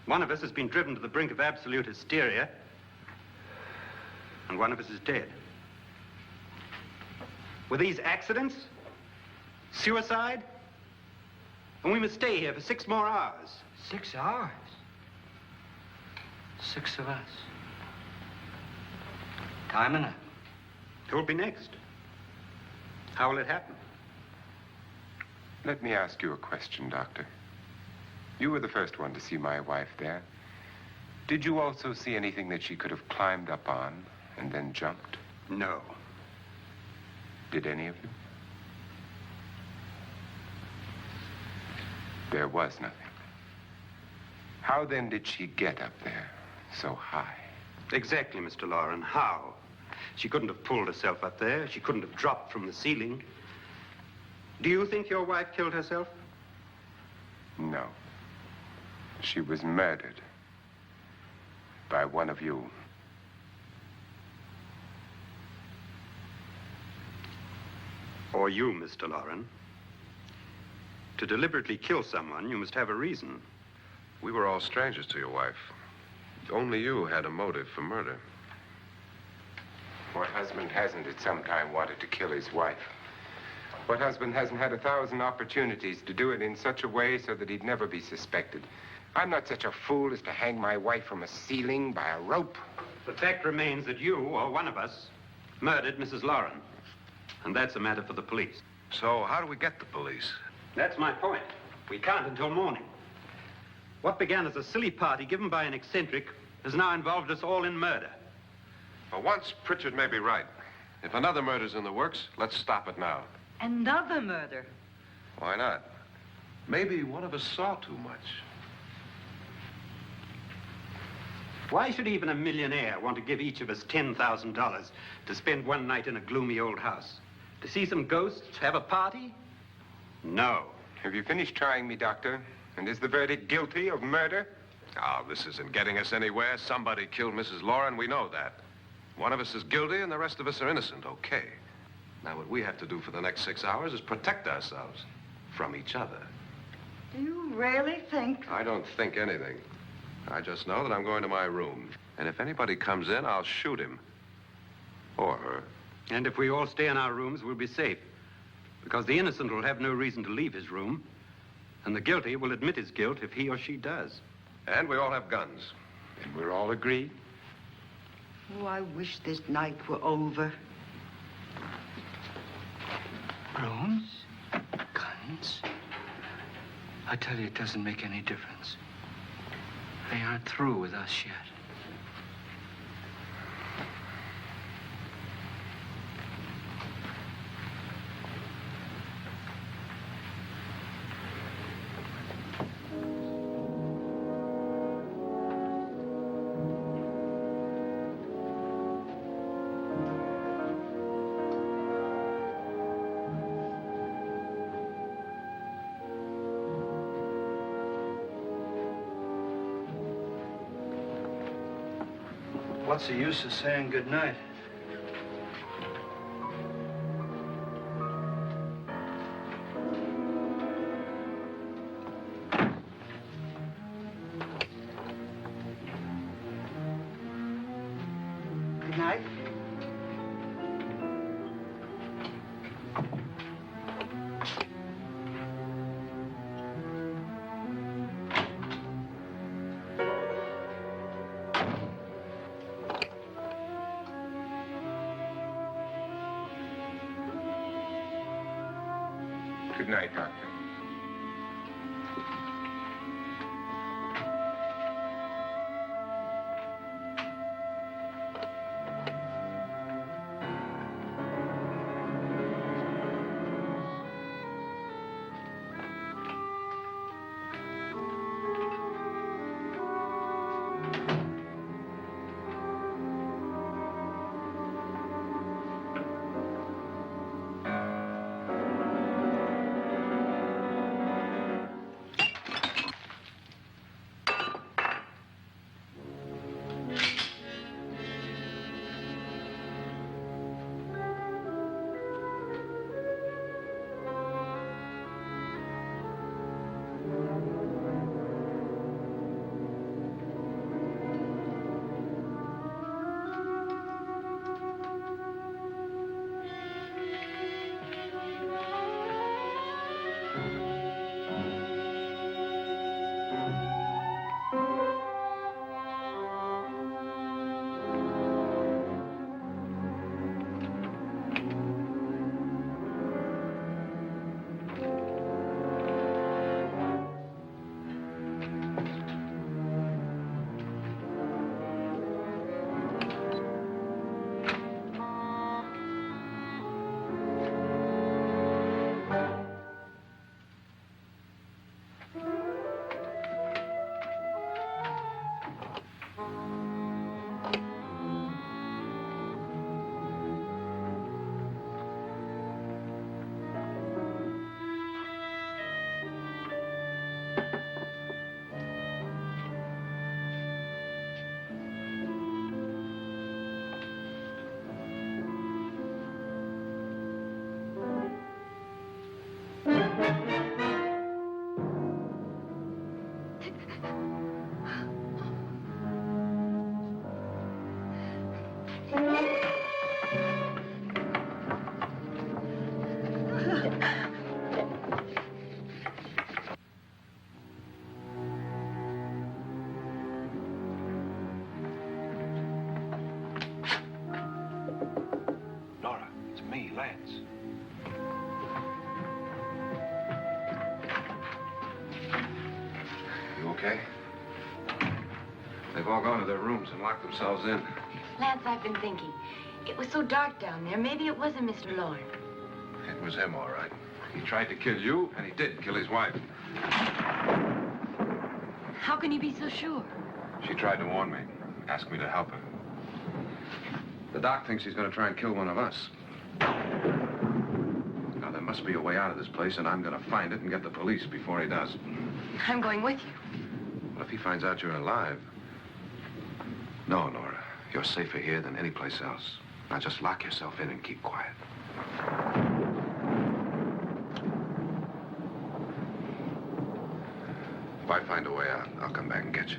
[SPEAKER 6] One of us has been driven to the brink of absolute hysteria, and one of us is dead. Were these accidents? Suicide? And we must stay here for 6 more hours.
[SPEAKER 1] 6 hours? 6 of us. Time enough.
[SPEAKER 6] Who will be next? How will it happen?
[SPEAKER 2] Let me ask you a question, Doctor. You were the first one to see my wife there. Did you also see anything that she could have climbed up on and then jumped?
[SPEAKER 6] No.
[SPEAKER 2] Did any of you? There was nothing. How then did she get up there so high?
[SPEAKER 6] Exactly, Mr. Loren. How? She couldn't have pulled herself up there. She couldn't have dropped from the ceiling. Do you think your wife killed herself?
[SPEAKER 2] No. She was murdered by one of you.
[SPEAKER 6] Or you, Mr. Loren. To deliberately kill someone, you must have a reason.
[SPEAKER 3] We were all strangers to your wife. Only you had a motive for murder.
[SPEAKER 2] What husband hasn't at some time wanted to kill his wife? What husband hasn't had 1,000 opportunities to do it in such a way so that he'd never be suspected? I'm not such a fool as to hang my wife from a ceiling by a rope.
[SPEAKER 6] The fact remains that you, or one of us, murdered Mrs. Lauren. And that's a matter for the police.
[SPEAKER 3] So how do we get the police?
[SPEAKER 6] That's my point. We can't until morning. What began as a silly party given by an eccentric has now involved us all in murder.
[SPEAKER 3] For once, Pritchard may be right. If another murder's in the works, let's stop it now.
[SPEAKER 7] Another murder.
[SPEAKER 3] Why not? Maybe one of us saw too much.
[SPEAKER 6] Why should even a millionaire want to give each of us $10,000 to spend one night in a gloomy old house? To see some ghosts, have a party? No.
[SPEAKER 2] Have you finished trying me, Doctor? And is the verdict guilty of murder?
[SPEAKER 3] Oh, this isn't getting us anywhere. Somebody killed Mrs. Lauren, we know that. One of us is guilty and the rest of us are innocent, okay. Now, what we have to do for the next 6 hours is protect ourselves from each other.
[SPEAKER 7] Do you really think?
[SPEAKER 3] I don't think anything. I just know that I'm going to my room. And if anybody comes in, I'll shoot him. Or her.
[SPEAKER 6] And if we all stay in our rooms, we'll be safe. Because the innocent will have no reason to leave his room. And the guilty will admit his guilt if he or she does.
[SPEAKER 3] And we all have guns.
[SPEAKER 2] And we're all agreed?
[SPEAKER 7] Oh, I wish this night were over.
[SPEAKER 1] Rooms? Guns? I tell you, it doesn't make any difference. They aren't through with us yet. What's the use of saying goodnight?
[SPEAKER 7] Good night.
[SPEAKER 2] Good night, Doctor.
[SPEAKER 3] Nora, it's me, Lance. You okay? They've all gone to their rooms and locked themselves in.
[SPEAKER 4] Lance, I've been thinking. It was so dark down there. Maybe it wasn't Mr. Lorne.
[SPEAKER 3] It was him, all right. He tried to kill you, and he did kill his wife.
[SPEAKER 4] How can you be so sure?
[SPEAKER 3] She tried to warn me, asked me to help her. The doc thinks he's going to try and kill one of us. Now, there must be a way out of this place, and I'm going to find it and get the police before he does.
[SPEAKER 4] I'm going with you.
[SPEAKER 3] Well, if he finds out you're alive... No, Nora. You're safer here than any place else. Now, just lock yourself in and keep quiet. If I find a way out, I'll come back and get you.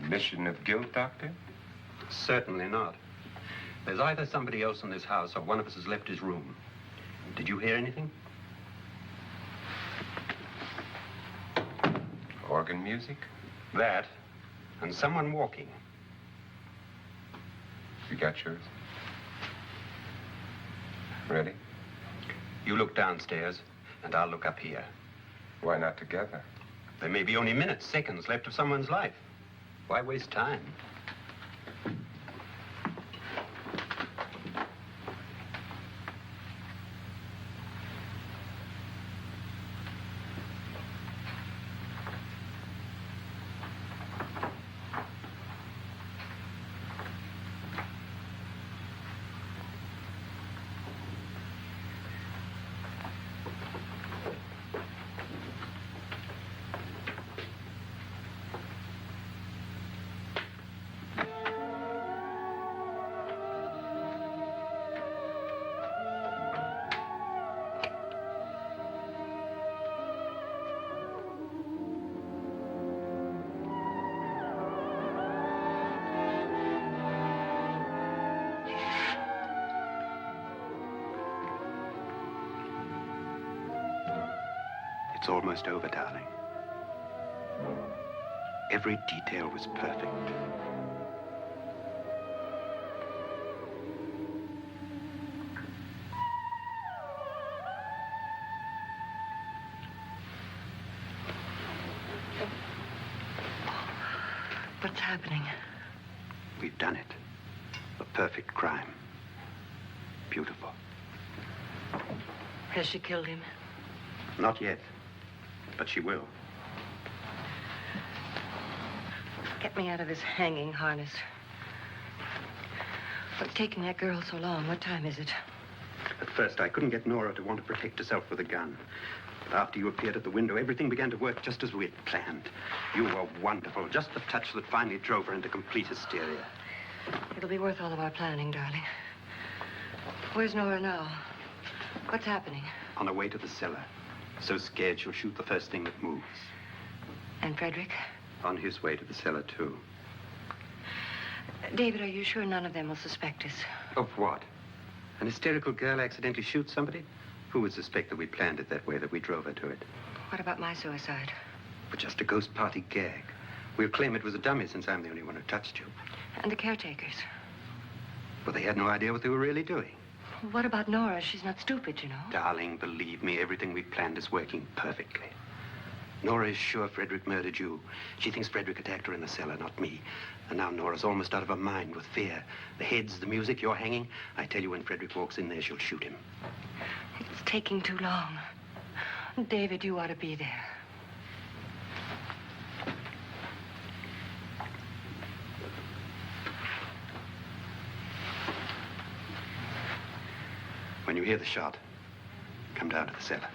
[SPEAKER 2] Admission of guilt, Doctor?
[SPEAKER 6] Certainly not. There's either somebody else in this house or one of us has left his room. Did you hear anything?
[SPEAKER 2] Organ music?
[SPEAKER 6] That, and someone walking.
[SPEAKER 2] You got yours? Ready?
[SPEAKER 6] You look downstairs, and I'll look up here.
[SPEAKER 2] Why not together?
[SPEAKER 6] There may be only minutes, seconds left of someone's life. Why waste time? It's almost over, darling. Every detail was perfect.
[SPEAKER 5] What's happening?
[SPEAKER 6] We've done it. A perfect crime. Beautiful.
[SPEAKER 5] Has she killed him?
[SPEAKER 6] Not yet, but she will.
[SPEAKER 5] Get me out of this hanging harness. What's taking that girl so long? What time is it?
[SPEAKER 6] At first, I couldn't get Nora to want to protect herself with a gun. But after you appeared at the window, everything began to work just as we had planned. You were wonderful. Just the touch that finally drove her into complete hysteria.
[SPEAKER 5] It'll be worth all of our planning, darling. Where's Nora now? What's happening?
[SPEAKER 6] On her way to the cellar. So scared she'll shoot the first thing that moves.
[SPEAKER 5] And Frederick?
[SPEAKER 6] On his way to the cellar, too.
[SPEAKER 5] David, are you sure none of them will suspect us?
[SPEAKER 6] Of what? An hysterical girl accidentally shoots somebody? Who would suspect that we planned it that way, that we drove her to it?
[SPEAKER 5] What about my suicide?
[SPEAKER 6] But just a ghost party gag. We'll claim it was a dummy since I'm the only one who touched you.
[SPEAKER 5] And the caretakers?
[SPEAKER 6] But they had no idea what they were really doing.
[SPEAKER 5] What about Nora? She's not stupid, you know.
[SPEAKER 6] Darling, believe me, everything we planned is working perfectly. Nora is sure Frederick murdered you. She thinks Frederick attacked her in the cellar, not me. And now Nora's almost out of her mind with fear. The heads, the music, you're hanging. I tell you, when Frederick walks in there, she'll shoot him.
[SPEAKER 5] It's taking too long. David, you ought to be there.
[SPEAKER 6] When you hear the shot, come down to the cellar.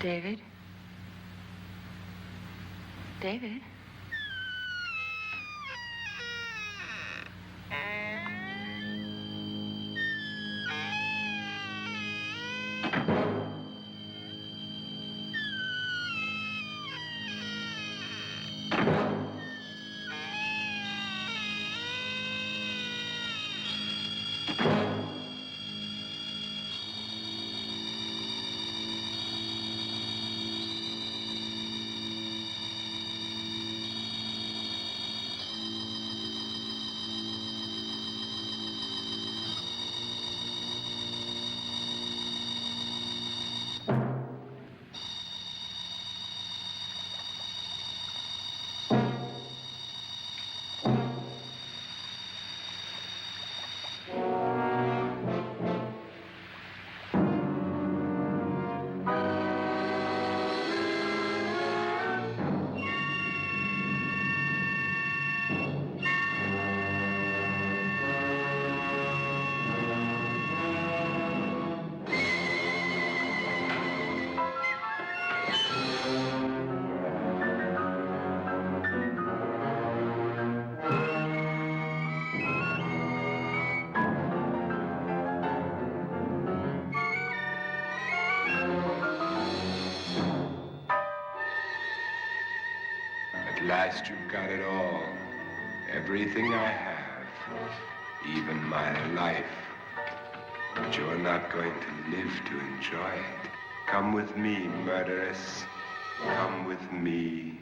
[SPEAKER 5] David? David?
[SPEAKER 2] At last you've got it all. Everything I have. Even my life. But you're not going to live to enjoy it. Come with me, murderess. Come with me.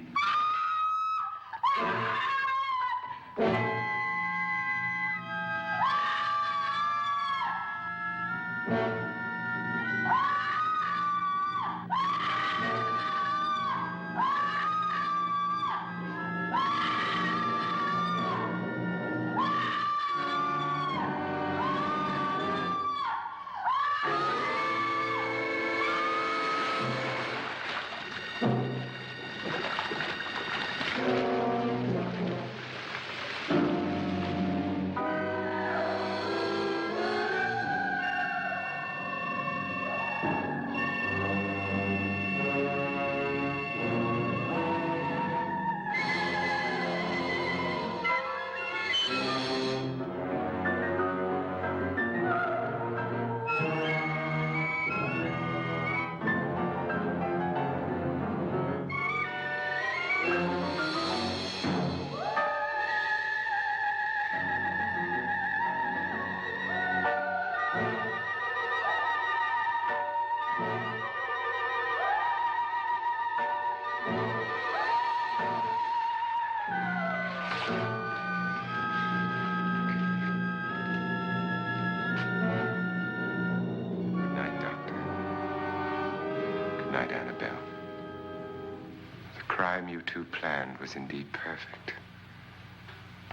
[SPEAKER 2] You two planned was indeed perfect.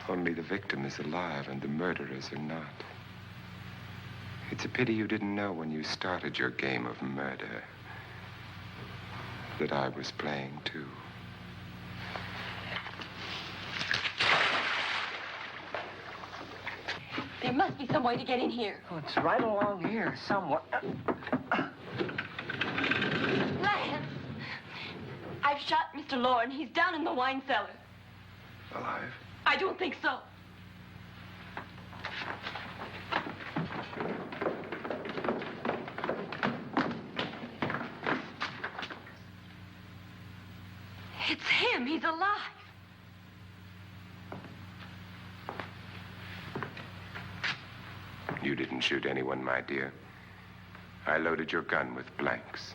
[SPEAKER 2] Only the victim is alive and the murderers are not. It's a pity you didn't know when you started your game of murder that I was playing too.
[SPEAKER 4] There must be some way to get in here.
[SPEAKER 1] Oh, it's right along here somewhere.
[SPEAKER 4] Lance! I've shot Mr. Lorne. He's down in the wine cellar.
[SPEAKER 3] Alive?
[SPEAKER 4] I don't think so. It's him. He's alive.
[SPEAKER 2] You didn't shoot anyone, my dear. I loaded your gun with blanks.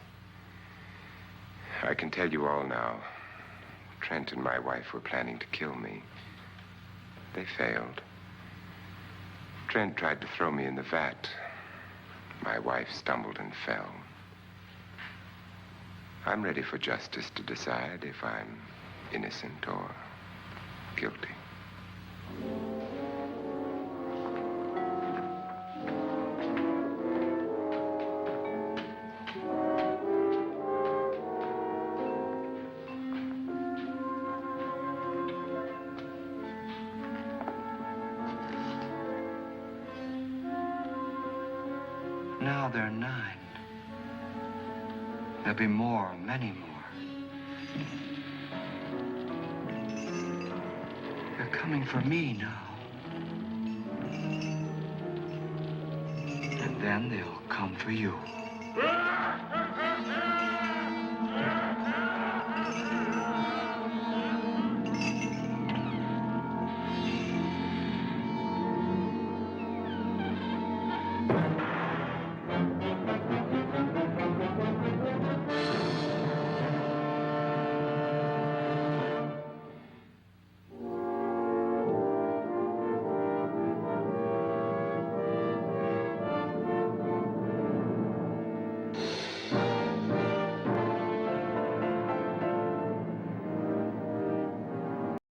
[SPEAKER 2] I can tell you all now. Trent and my wife were planning to kill me. They failed. Trent tried to throw me in the vat. My wife stumbled and fell. I'm ready for justice to decide if I'm innocent or guilty.
[SPEAKER 1] Now they're 9. There'll be more, many more. They're coming for me now. And then they'll come for you.
[SPEAKER 3] Ah!